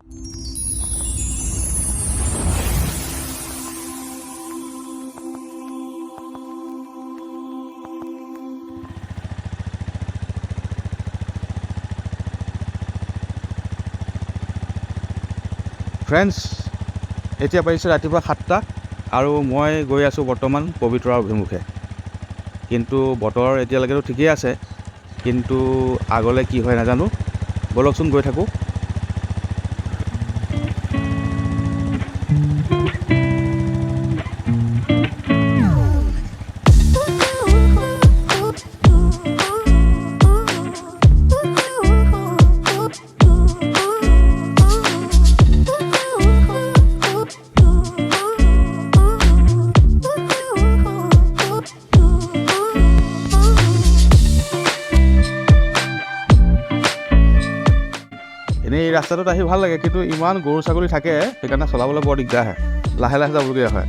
Friends, এতিয়া পাইছোঁ ৰাতিপুৱা 7টা আৰু মই গৈ আছোঁ বৰ্তমান পবিতৰাৰ অভিমুখে। কিন্তু বতৰ এতিয়ালৈকেতো ঠিকেই আছে, কিন্তু আগলৈ কি হয় নাজানো। ব'লকচোন গৈ থাকোঁ। এনেই এই ৰাস্তাটোত আহি ভাল লাগে, কিন্তু ইমান গৰু ছাগলী থাকে, সেইকাৰণে চলাবলৈ বৰ দিগদাৰ হয়। লাহে লাহে যাবলগীয়া হয়।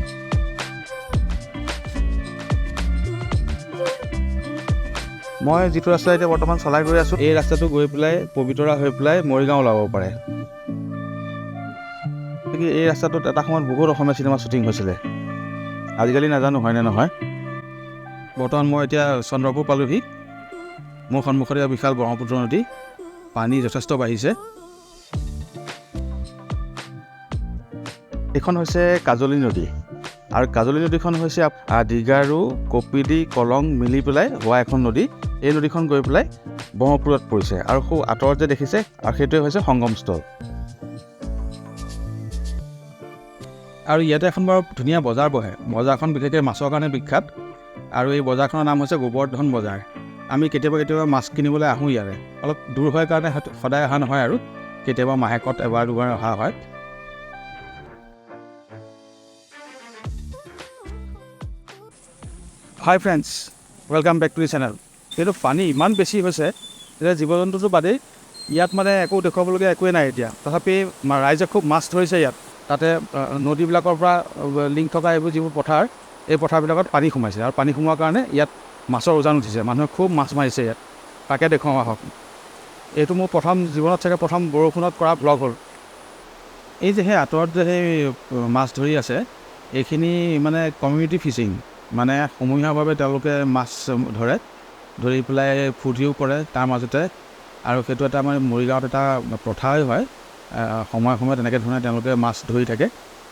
মই যিটো ৰাস্তা এতিয়া বৰ্তমান চলাই গৈ আছোঁ, এই ৰাস্তাটো গৈ পেলাই পবিতৰা হৈ পেলাই মৰিগাঁও ওলাব পাৰে। এই ৰাস্তাটোত এটা সময়ত বহুত অসমীয়া চিনেমা শ্বুটিং হৈছিলে। আজিকালি নাজানো হয়নে নহয়। বৰ্তমান মই এতিয়া চন্দ্ৰপুৰ পালোহি। মোৰ সন্মুখতে বিশাল ব্ৰহ্মপুত্ৰ নদী, পানী যথেষ্ট বাঢ়িছে। এইখন হৈছে কাজলী নদী, আৰু কাজলী নদীখন হৈছে দীঘাৰু, কপিলি, কলং মিলি পেলাই হোৱা এখন নদী। এই নদীখন গৈ পেলাই ব্ৰহ্মপুত্ৰত পৰিছে, আৰু খুব আঁতৰত যে দেখিছে, আৰু সেইটোৱে হৈছে সংগমস্থল। আৰু ইয়াতে এখন বাৰু ধুনীয়া বজাৰ বহে। বজাৰখন বিশেষকৈ মাছৰ কাৰণে বিখ্যাত, আৰু এই বজাৰখনৰ নাম হৈছে গোবৰ্ধন বজাৰ। আমি কেতিয়াবা মাছ কিনিবলৈ আহোঁ ইয়াৰে। অলপ দূৰ হয় কাৰণে সদায় অহা নহয়, আৰু কেতিয়াবা মাহেকত এবাৰ দুবাৰ অহা হয়। Hi friends, welcome back to the channel. কিন্তু পানী ইমান বেছি হৈছে যে জীৱ জন্তুটো বাদেই ইয়াত মানে একো দেখুৱাবলগীয়া একোৱেই নাই এতিয়া। তথাপি ৰাইজে খুব মাছ ধৰিছে ইয়াত। তাতে নদীবিলাকৰ পৰা লিংক থকা এইবোৰ যিবোৰ পথাৰ, এই পথাৰবিলাকত পানী সোমাইছে, আৰু পানী সোমোৱাৰ কাৰণে ইয়াত মাছৰ উজান উঠিছে। মানুহে খুব মাছ মাৰিছে ইয়াত। তাকে দেখুৱাওঁ আহক। এইটো মোৰ জীৱনত চাগে প্ৰথম বৰষুণত কৰা ব্লগ হ'ল। এই যে সেই আঁতৰত যে সেই মাছ ধৰি আছে, এইখিনি মানে কমিউনিটি ফিচিং, মানে সমূহীয়াভাৱে তেওঁলোকে মাছ ধৰি পেলাই ফূৰ্তিও কৰে তাৰ মাজতে। আৰু সেইটো এটা আমাৰ মৰিগাঁৱত এটা প্ৰথাই হয়। সময়ে সময়ে তেনেকৈ ধৰণে তেওঁলোকে মাছ ধৰি থাকে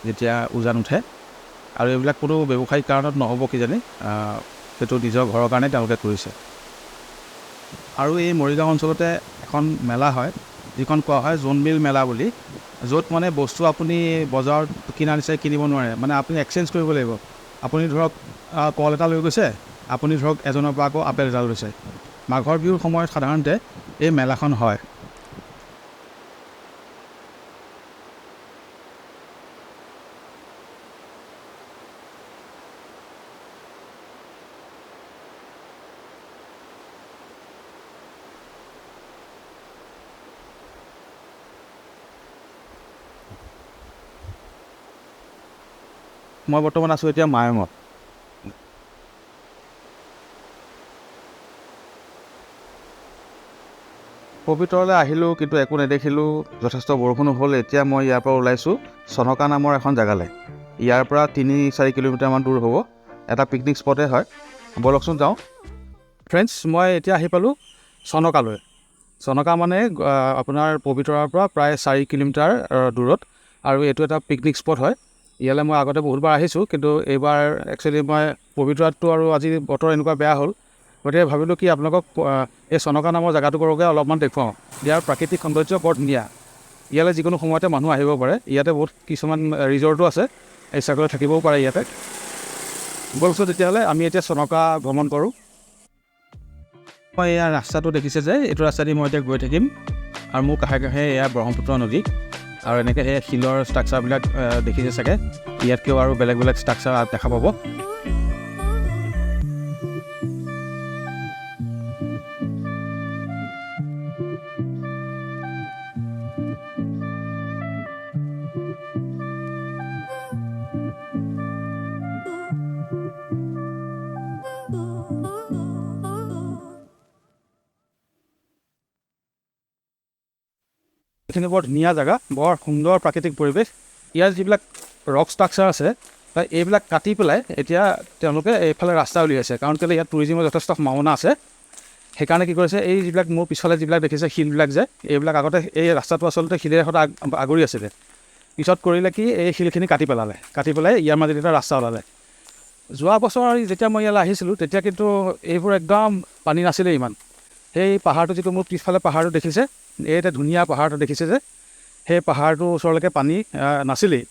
যেতিয়া উজান উঠে। আৰু এইবিলাক কোনো ব্যৱসায়িক কাৰণত নহ'ব কিজানি, সেইটো নিজৰ ঘৰৰ কাৰণে তেওঁলোকে কৰিছে। আৰু এই মৰিগাঁও অঞ্চলতে এখন মেলা হয়, যিখন কোৱা হয় জোনবিল মেলা বুলি, য'ত মানে বস্তু আপুনি বজাৰত কিনা নিচিনাই কিনিব নোৱাৰে। মানে আপুনি এক্সচেঞ্জ কৰিব লাগিব। আপুনি ধৰক কল এটা লৈ গৈছে, আপুনি ধৰক এজনৰ পৰা আকৌ আপেল এটা লৈছে। মাঘৰ বিহুৰ সময়ত সাধাৰণতে এই মেলাখন হয়। মই বৰ্তমান আছোঁ এতিয়া মায়ঙত। পবিতৰালৈ আহিলোঁ, কিন্তু একো নেদেখিলোঁ। যথেষ্ট বৰষুণ হ'ল। এতিয়া মই ইয়াৰ পৰা ওলাইছোঁ চনকা নামৰ এখন জেগালৈ। ইয়াৰ পৰা 3-4 কিলোমিটাৰমান দূৰ হ'ব। এটা পিকনিক স্পটে হয়। ব'লকচোন যাওঁ। ফ্ৰেণ্ডছ, মই এতিয়া আহি পালোঁ চনকালৈ। চনকা মানে আপোনাৰ পবিতৰাৰ পৰা প্ৰায় 4 কিলোমিটাৰ দূৰত, আৰু এইটো এটা পিকনিক স্পট হয়। ইয়ালৈ মই আগতে বহুতবাৰ আহিছোঁ, কিন্তু এইবাৰ একচুৱেলি মই পবিতৰাতটো আৰু আজি বতৰ এনেকুৱা বেয়া হ'ল, গতিকে ভাবিলোঁ কি আপোনালোকক এই চনকা নামৰ জেগাটোকৰকে অলপমান দেখুৱাওঁ। ইয়াৰ প্ৰাকৃতিক সৌন্দৰ্য বৰ ধুনীয়া। ইয়ালৈ যিকোনো সময়তে মানুহ আহিব পাৰে। ইয়াতে বহুত কিছুমান ৰিজৰ্টো আছে, এই চাগৈ থাকিবও পাৰে ইয়াতে। বলচোন তেতিয়াহ'লে আমি এতিয়া চনকা ভ্ৰমণ কৰোঁ। মই এয়া ৰাস্তাটো দেখিছে যে, এইটো ৰাস্তা দি মই এতিয়া গৈ থাকিম, আৰু মোৰ কাষে কাষে এয়া ব্ৰহ্মপুত্ৰ নদী, আৰু এনেকৈ সেই শিলৰ ষ্ট্ৰাকচাৰবিলাক দেখিছে চাগে। ইয়াতকৈও আৰু বেলেগ বেলেগ ষ্ট্ৰাকচাৰ দেখা পাব। এইখিনি বৰ ধুনীয়া জেগা, বৰ সুন্দৰ প্ৰাকৃতিক পৰিৱেশ। ইয়াৰ যিবিলাক ৰক ষ্ট্ৰাকচাৰ আছে এইবিলাক কাটি পেলাই এতিয়া তেওঁলোকে এইফালে ৰাস্তা উলিয়াইছে, কাৰণ কেলৈ ইয়াত টুৰিজিমৰ যথেষ্ট সম্ভাৱনা আছে। সেইকাৰণে কি কৰিছে, এই যিবিলাক মোৰ পিছফালে যিবিলাক দেখিছে শিলবিলাক যে, এইবিলাক আগতে এই ৰাস্তাটো আচলতে শিলেৰে সৈতে আগৰি আছিলে। পিছত কৰিলে কি, এই শিলখিনি কাটি পেলালে, কাটি পেলাই ইয়াৰ মাজত এটা ৰাস্তা ওলালে। যোৱা বছৰ যেতিয়া মই ইয়ালৈ আহিছিলোঁ তেতিয়া কিন্তু এইবোৰ একদম পানী নাছিলে ইমান। সেই পাহাৰটো যিটো মোৰ পিছফালে পাহাৰটো দেখিছে, এই এটা ধুনীয়া পাহাৰটো দেখিছে যে, সেই পাহাৰটোৰ ওচৰলৈকে পানী নাছিলেই।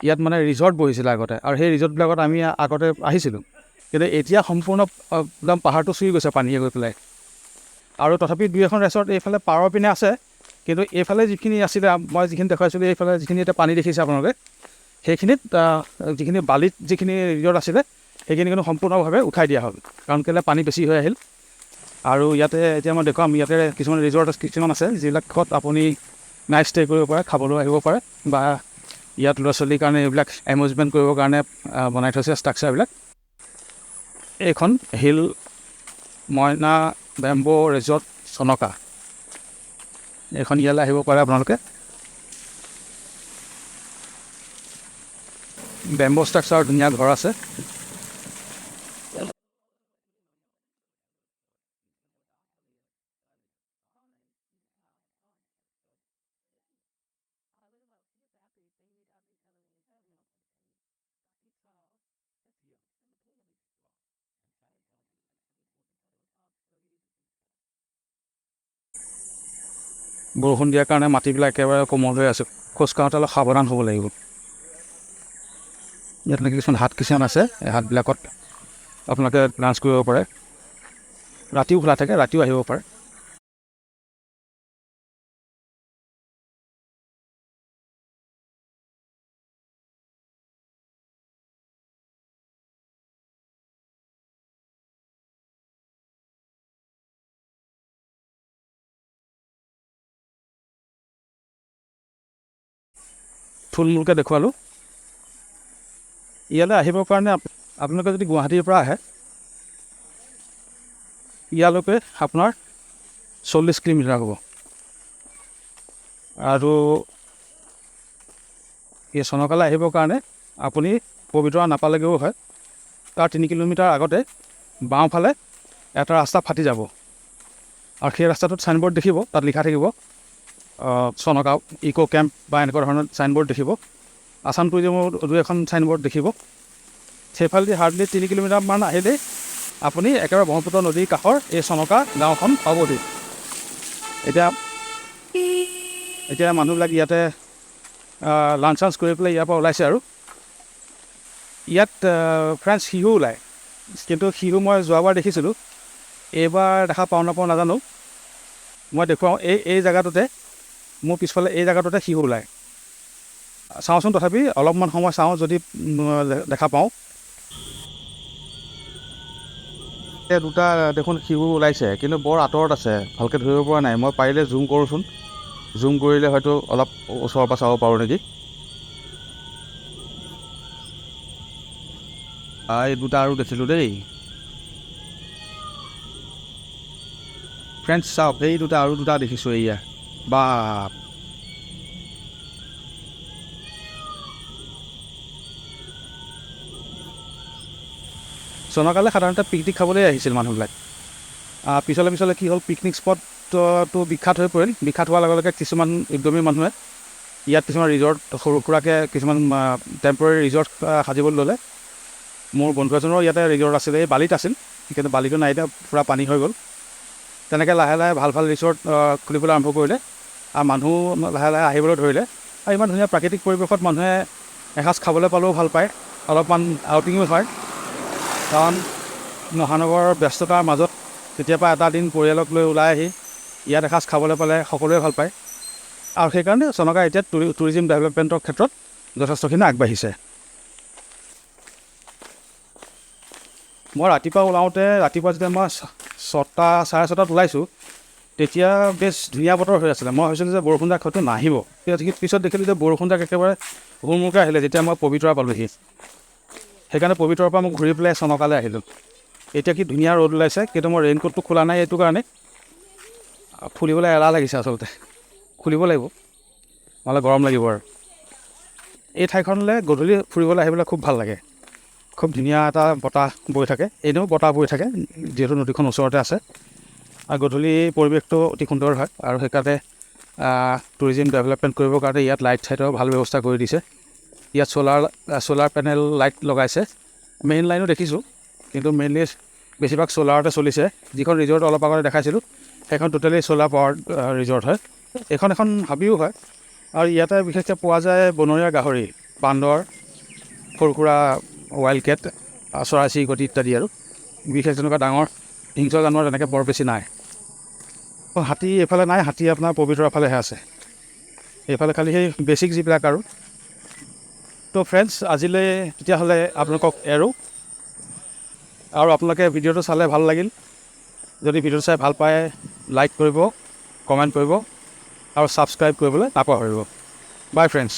ইয়াত মানে ৰিজৰ্ট বহিছিলে আগতে, আৰু সেই ৰিজৰ্টবিলাকত আমি আগতে আহিছিলোঁ। কিন্তু এতিয়া সম্পূৰ্ণ একদম পাহাৰটো চুই গৈছে পানীয়ে গৈ পেলাই। আৰু তথাপি 2-এখন ৰিজৰ্ট এইফালে পাৰৰ পিনে আছে, কিন্তু এইফালে যিখিনি আছিলে মই যিখিনি দেখুৱাইছিলোঁ, এইফালে যিখিনি এতিয়া পানী দেখিছে আপোনালোকে, সেইখিনিত যিখিনি বালিত যিখিনি ৰিজৰ্ট আছিলে সেইখিনি কিন্তু সম্পূৰ্ণভাৱে উঠাই দিয়া হ'ল, কাৰণ কেলৈ পানী বেছি হৈ আহিল। আৰু ইয়াতে এতিয়া মই দেখুৱাম, ইয়াতে কিছুমান ৰিজৰ্ট কিছুমান আছে যিবিলাকত আপুনি নাইট ষ্টে কৰিব পাৰে, খাবলৈ আহিব পাৰে, বা ইয়াত ল'ৰা ছোৱালীৰ কাৰণে এইবিলাক এমিউজমেণ্ট কৰিবৰ কাৰণে বনাই থৈছে ষ্ট্ৰাকচাৰবিলাক। এইখন হিল মইনা বেম্বো ৰিজৰ্ট চনকা, এইখন ইয়ালৈ আহিব পাৰে আপোনালোকে। বেম্বো ষ্ট্ৰাকচাৰ ধুনীয়া ঘৰ আছে। বৰষুণ দিয়াৰ কাৰণে মাটিবিলাক একেবাৰে কোমল হৈ আছে, খোজকাঢ়োতে অলপ সাৱধান হ'ব লাগিব। ইয়াত এনেকৈ কিছুমান হাট কিছুমান আছে, এই হাটবিলাকত আপোনালোকে লাঞ্চ কৰিব পাৰে। ৰাতিও খোলা থাকে, ৰাতিও আহিব পাৰে। থুলমূলকৈ দেখুৱালোঁ। ইয়ালৈ আহিবৰ কাৰণে আপোনালোকে যদি গুৱাহাটীৰ পৰা আহে, ইয়ালৈকে আপোনাৰ 40 কিলোমিটাৰ হ'ব। আৰু এই চনকালৈ আহিবৰ কাৰণে আপুনি পবিতৰা নাপালেগৈও হয়, তাৰ 3 কিলোমিটাৰ আগতে বাওঁফালে এটা ৰাস্তা ফাটি যাব, আৰু সেই ৰাস্তাটোত চাইনবোৰ্ড দেখিব, তাত লিখা থাকিব চনকা ইক' কেম্প বা এনেকুৱা ধৰণৰ চাইনবোৰ্ড দেখিব। আছাম টুৰিজিমৰ 2-এখন চাইনবোৰ্ড দেখিব। সেইফালেদি হাৰ্ডলি 3 কিলোমিটাৰমান আহিলেই আপুনি একেবাৰে ব্ৰহ্মপুত্ৰ নদীৰ কাষৰ এই চনকা গাঁওখন পাবহি। এতিয়া মানুহবিলাক ইয়াতে লাঞ্চ চাঞ্চ কৰি পেলাই ইয়াৰ পৰা ওলাইছে। আৰু ইয়াত ফ্ৰেঞ্চ শিহু ওলায়, কিন্তু শিহু মই যোৱাবাৰ দেখিছিলোঁ, এইবাৰ দেখা পাওঁ নাপাওঁ নাজানো। মই দেখুৱাওঁ, এই জেগাটোতে, মোৰ পিছফালে এই জেগাটোতে শিহু ওলায়। চাওঁচোন, তথাপি অলপমান সময় চাওঁ, যদি দেখা পাওঁ। দুটা দেখোন শিহু ওলাইছে, কিন্তু বৰ আঁতৰত আছে, ভালকৈ ধৰিব পৰা নাই। মই পাৰিলে জুম কৰোঁচোন, জুম কৰিলে হয়তো অলপ ওচৰৰ পৰা চাব পাৰোঁ নেকি। এই দুটা আৰু দেখিলোঁ দেই, ফ্ৰেণ্ডছ চাওক, এই দুটা আৰু দুটা দেখিছোঁ। এয়া বা চনকালৈ সাধাৰণতে পিকনিক খাবলৈ আহিছিল মানুহবিলাক। পিছলে কি হ'ল, পিকনিক স্পটটো বিখ্যাত হৈ পৰিল। বিখ্যাত হোৱাৰ লগে লগে কিছুমান উদ্যমী মানুহে ইয়াত কিছুমান ৰিজৰ্ট সৰু সুৰাকৈ কিছুমান টেম্পৰেৰী ৰিজৰ্ট সাজিবলৈ ল'লে। মোৰ বন্ধু এজনৰ ইয়াতে ৰিজৰ্ট আছিলে, এই বালিত আছিল, কিন্তু বালিটো নাই, এতিয়া পূৰা পানী হৈ গ'ল। তেনেকৈ লাহে লাহে ভাল ভাল ৰিজৰ্ট খুলিবলৈ আৰম্ভ কৰিলে, আৰু মানুহ লাহে লাহে আহিবলৈ ধৰিলে। আৰু ইমান ধুনীয়া প্ৰাকৃতিক পৰিৱেশত মানুহে এসাঁজ খাবলৈ পালেও ভাল পায়, অলপমান আউটিঙো হয়। কাৰণ মহানগৰৰ ব্যস্ততাৰ মাজত কেতিয়াবা এটা দিন পৰিয়ালক লৈ ওলাই আহি ইয়াত এসাঁজ খাবলৈ পালে সকলোৱে ভাল পায়। আৰু সেইকাৰণে চনকা এতিয়া টুৰিজিম ডেভেলপমেণ্টৰ ক্ষেত্ৰত যথেষ্টখিনি আগবাঢ়িছে। মই ৰাতিপুৱা ওলাওঁতে, ৰাতিপুৱা যেতিয়া মই 6টা 6:30 ওলাইছোঁ, তেতিয়া বেছ ধুনীয়া বতৰ হৈ আছিলে। মই ভাবিছিলোঁ যে বৰষুণ যাক হয়তো নাহিব, পিছত দেখিলোঁ যে বৰষুণ যাক একেবাৰে হুৰমুৰকৈ আহিলে যেতিয়া মই পবিতৰা পালোঁহি। সেইকাৰণে পবিতৰাৰ পৰা মই ঘূৰি পেলাই চনকালৈ আহিলোঁ। এতিয়া কি ধুনীয়া ৰ'দ ওলাইছে, কিন্তু মই ৰেইনকোটটো খোলা নাই, এইটো কাৰণে খুলিবলৈ এলাহ লাগিছে। আচলতে খুলিব লাগিব। নহ'লে গৰম লাগিব আৰু এই ঠাইখনলৈ গধূলি ফুৰিবলৈ আহিবলৈ খুব ভাল লাগে খুব ধুনীয়া এটা বতাহ বৈ থাকে এনেও বতাহ বৈ থাকে যিহেতু নদীখন ওচৰতে আছে আৰু গধূলি পৰিৱেশটো অতি সুন্দৰ হয় আৰু সেইকাৰণে টুৰিজিম ডেভেলপমেণ্ট কৰিবৰ কাৰণে ইয়াত লাইট চাইটৰ ভাল ব্যৱস্থা কৰি দিছে ইয়াত চ'লাৰ পেনেল লাইট লগাইছে মেইন লাইনো দেখিছোঁ কিন্তু মেইনলি বেছিভাগ চ'লাৰতে চলিছে যিখন ৰিজৰ্ট অলপ আগতে দেখাইছিলোঁ সেইখন টোটেলি চ'লাৰ পাৱাৰ ৰিজৰ্ট হয় এইখন এখন হাবিও হয় আৰু ইয়াতে বিশেষকৈ পোৱা যায় বনৰীয়া গাহৰি বান্দৰ সৰু সুৰা ৱাইল্ড কেট চৰাই চিৰিকটি ইত্যাদি আৰু বিশেষ তেনেকুৱা ডাঙৰ হিংস্ৰ জানোৱাৰ তেনেকৈ বৰ বেছি নাই হাতী এইফালে নাই হাতী আপোনাৰ পবিতৰাৰ ফালেহে আছে এইফালে খালি সেই বেছিক যিবিলাক আৰু তো ফ্ৰেণ্ডছ আজিলৈ তেতিয়াহ'লে আপোনালোকক এৰোঁ আৰু আপোনালোকে ভিডিঅ'টো চালে ভাল লাগিল যদি ভিডিঅ'টো চাই ভাল পায় লাইক কৰিব কমেণ্ট কৰিব আৰু ছাবস্ক্ৰাইব কৰিবলৈ নাপাহৰিব বাই ফ্ৰেণ্ডছ